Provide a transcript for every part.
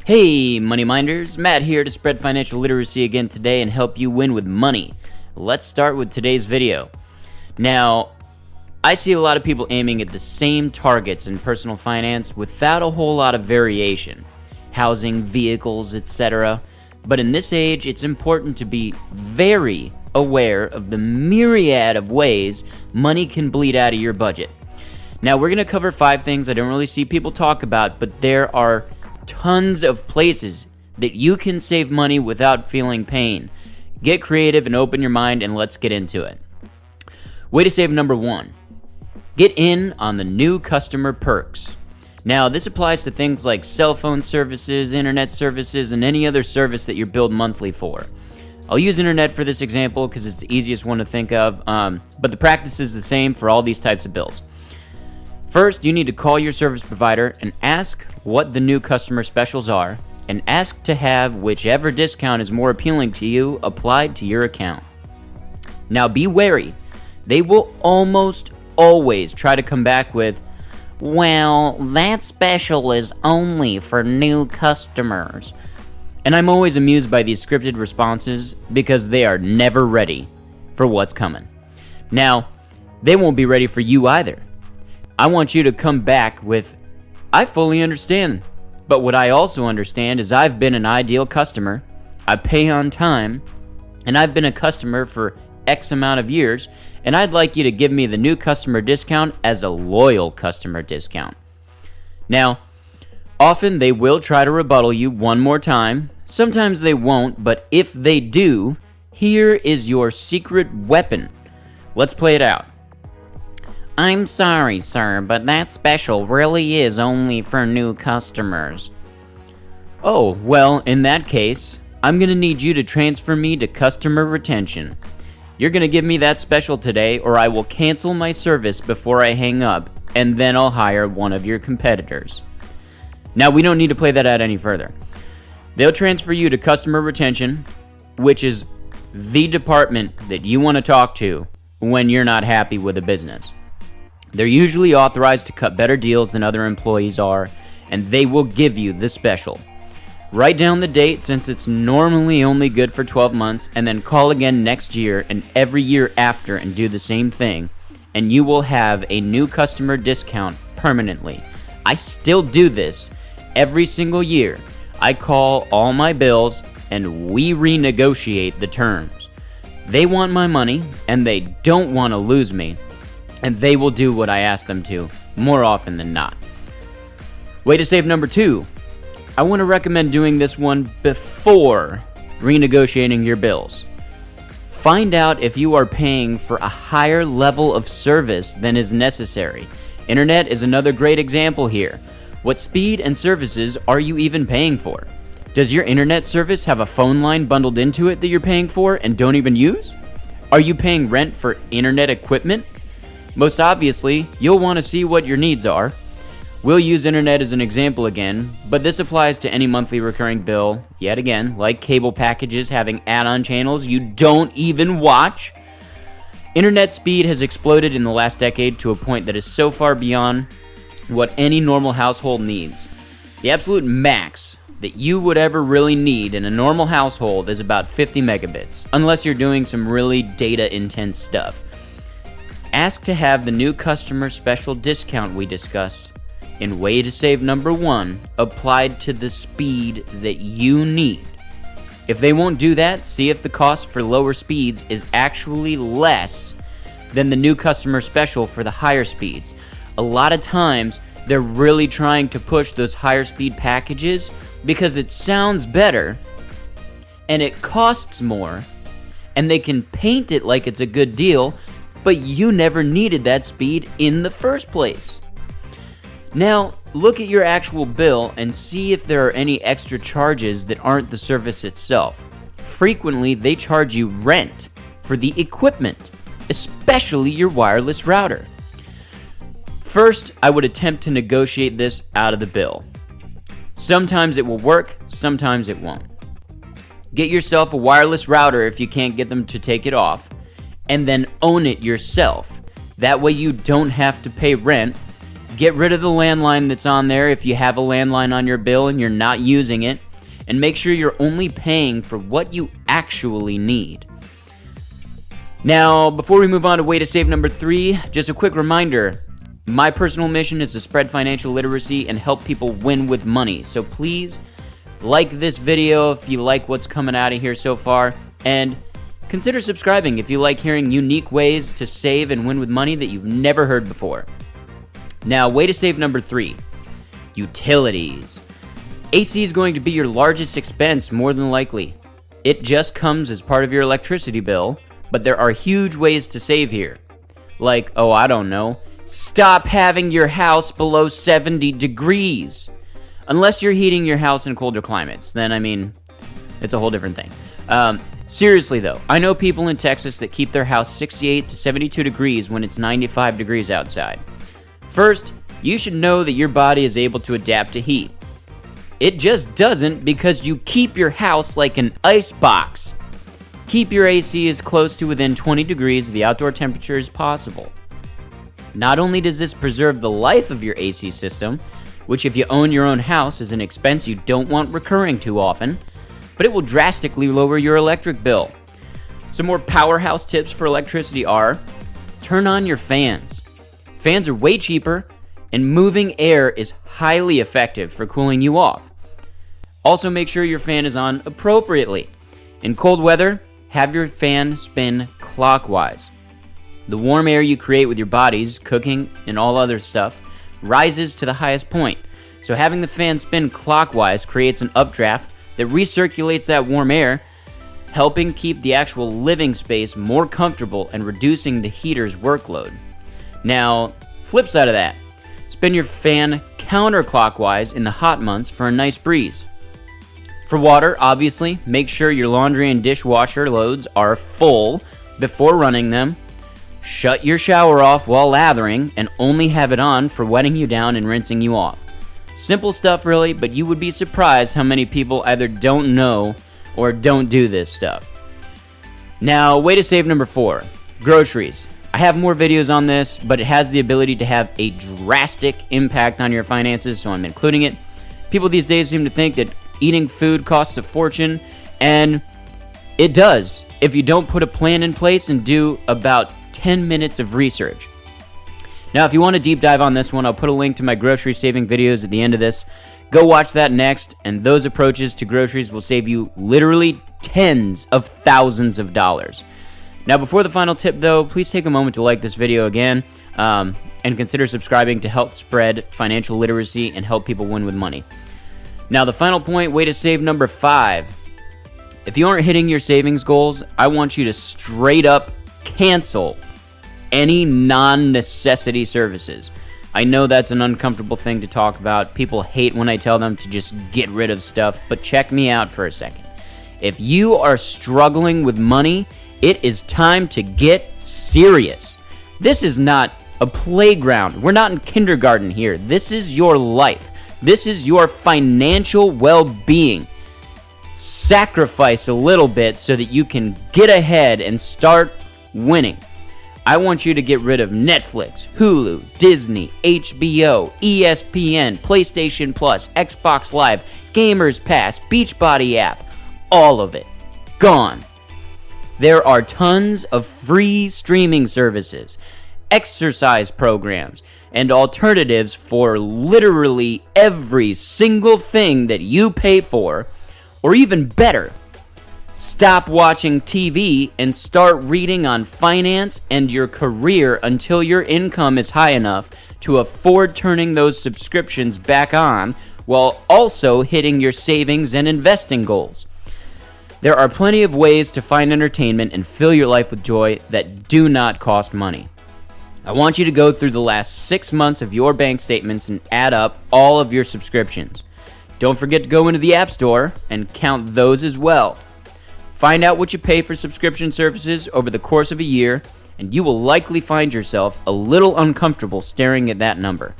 Hey, money minders, Matt here to spread financial literacy again today and help you win with money. Let's start with today's video. Now, I see a lot of people aiming at the same targets in personal finance without a whole lot of variation. Housing, vehicles, etc. But in this age, it's important to be very aware of the myriad of ways money can bleed out of your budget. Now, we're going to cover 5 things I don't really see people talk about, but there are tons of places that you can save money without feeling pain. Get creative and open your mind, and let's get into it. Way to save number 1. Get in on the new customer perks. Now, this applies to things like cell phone services, internet services, and any other service that you're billed monthly for. I'll use internet for this example because it's the easiest one to think of, but the practice is the same for all these types of bills. First, you need to call your service provider and ask what the new customer specials are, and ask to have whichever discount is more appealing to you applied to your account. Now, be wary. They will almost always try to come back with, "Well, that special is only for new customers." And I'm always amused by these scripted responses because they are never ready for what's coming. Now, they won't be ready for you either. I want you to come back with, "I fully understand, but what I also understand is I've been an ideal customer, I pay on time, and I've been a customer for X amount of years, and I'd like you to give me the new customer discount as a loyal customer discount." Now, often they will try to rebuttal you one more time. Sometimes they won't, but if they do, here is your secret weapon. Let's play it out. "I'm sorry, sir, but that special really is only for new customers." "Oh, well, in that case, I'm going to need you to transfer me to customer retention. You're going to give me that special today, or I will cancel my service before I hang up, and then I'll hire one of your competitors." Now, we don't need to play that out any further. They'll transfer you to customer retention, which is the department that you want to talk to when you're not happy with a business. They're usually authorized to cut better deals than other employees are, and they will give you the special. Write down the date since it's normally only good for 12 months, and then call again next year and every year after and do the same thing, and you will have a new customer discount permanently. I still do this every single year. I call all my bills and we renegotiate the terms. They want my money and they don't want to lose me, and they will do what I ask them to more often than not. Way to save number 2. I want to recommend doing this one before renegotiating your bills. Find out if you are paying for a higher level of service than is necessary. Internet is another great example here. What speed and services are you even paying for? Does your internet service have a phone line bundled into it that you're paying for and don't even use? Are you paying rent for internet equipment? Most obviously, you'll want to see what your needs are. We'll use internet as an example again, but this applies to any monthly recurring bill, yet again, like cable packages having add-on channels you don't even watch. Internet speed has exploded in the last decade to a point that is so far beyond what any normal household needs. The absolute max that you would ever really need in a normal household is about 50 megabits, unless you're doing some really data-intense stuff. Ask to have the new customer special discount we discussed in way to save number 1 applied to the speed that you need. If they won't do that, see if the cost for lower speeds is actually less than the new customer special for the higher speeds. A lot of times, they're really trying to push those higher speed packages because it sounds better and it costs more, and they can paint it like it's a good deal, but you never needed that speed in the first place. Now, look at your actual bill and see if there are any extra charges that aren't the service itself. Frequently, they charge you rent for the equipment, especially your wireless router. First, I would attempt to negotiate this out of the bill. Sometimes it will work, sometimes it won't. Get yourself a wireless router if you can't get them to take it off, and then own it yourself. That way you don't have to pay rent. Get rid of the landline that's on there if you have a landline on your bill and you're not using it, and make sure you're only paying for what you actually need. Now, before we move on to way to save number 3, just a quick reminder. My personal mission is to spread financial literacy and help people win with money. So please like this video if you like what's coming out of here so far, and consider subscribing if you like hearing unique ways to save and win with money that you've never heard before. Now, way to save number 3, utilities. AC is going to be your largest expense more than likely. It just comes as part of your electricity bill, but there are huge ways to save here. Like, I don't know, stop having your house below 70 degrees. Unless you're heating your house in colder climates, then, it's a whole different thing. Seriously though, I know people in Texas that keep their house 68 to 72 degrees when it's 95 degrees outside. First, you should know that your body is able to adapt to heat. It just doesn't because you keep your house like an ice box. Keep your AC as close to within 20 degrees of the outdoor temperature as possible. Not only does this preserve the life of your AC system, which if you own your own house is an expense you don't want recurring too often, but it will drastically lower your electric bill. Some more powerhouse tips for electricity are: turn on your fans. Fans are way cheaper, and moving air is highly effective for cooling you off. Also, make sure your fan is on appropriately. In cold weather, have your fan spin clockwise. The warm air you create with your bodies, cooking, and all other stuff rises to the highest point. So having the fan spin clockwise creates an updraft that recirculates that warm air, helping keep the actual living space more comfortable and reducing the heater's workload. Now, flip side of that, spin your fan counterclockwise in the hot months for a nice breeze. For water, obviously, make sure your laundry and dishwasher loads are full before running them. Shut your shower off while lathering and only have it on for wetting you down and rinsing you off. Simple stuff really, but you would be surprised how many people either don't know or don't do this stuff. Now, way to save number 4, groceries. I have more videos on this, but it has the ability to have a drastic impact on your finances, so I'm including it. People these days seem to think that eating food costs a fortune, and it does if you don't put a plan in place and do about 10 minutes of research. Now, if you want to deep dive on this one, I'll put a link to my grocery saving videos at the end of this. Go watch that next, and those approaches to groceries will save you literally tens of thousands of dollars. Now, before the final tip, though, please take a moment to like this video again, and consider subscribing to help spread financial literacy and help people win with money. Now, the final point, way to save number 5. If you aren't hitting your savings goals, I want you to straight up cancel any non-necessity services. I know that's an uncomfortable thing to talk about. People hate when I tell them to just get rid of stuff, but check me out for a second. If you are struggling with money, it is time to get serious. This is not a playground. We're not in kindergarten here. This is your life. This is your financial well-being. Sacrifice a little bit so that you can get ahead and start winning. I want you to get rid of Netflix, Hulu, Disney, HBO, ESPN, PlayStation Plus, Xbox Live, Gamers Pass, Beachbody app. All of it. Gone. There are tons of free streaming services, exercise programs, and alternatives for literally every single thing that you pay for, or even better, stop watching TV and start reading on finance and your career until your income is high enough to afford turning those subscriptions back on while also hitting your savings and investing goals. There are plenty of ways to find entertainment and fill your life with joy that do not cost money. I want you to go through the last 6 months of your bank statements and add up all of your subscriptions. Don't forget to go into the App Store and count those as well. Find out what you pay for subscription services over the course of a year, and you will likely find yourself a little uncomfortable staring at that number.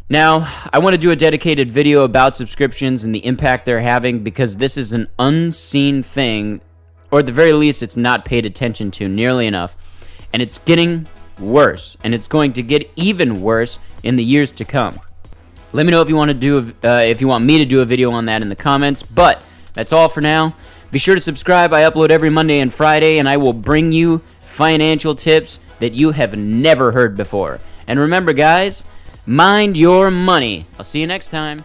Now, I want to do a dedicated video about subscriptions and the impact they're having because this is an unseen thing, or at the very least, it's not paid attention to nearly enough, and it's getting worse, and it's going to get even worse in the years to come. Let me know if you want to do if you want me to do a video on that in the comments. But that's all for now. Be sure to subscribe. I upload every Monday and Friday, and I will bring you financial tips that you have never heard before. And remember, guys, mind your money. I'll see you next time.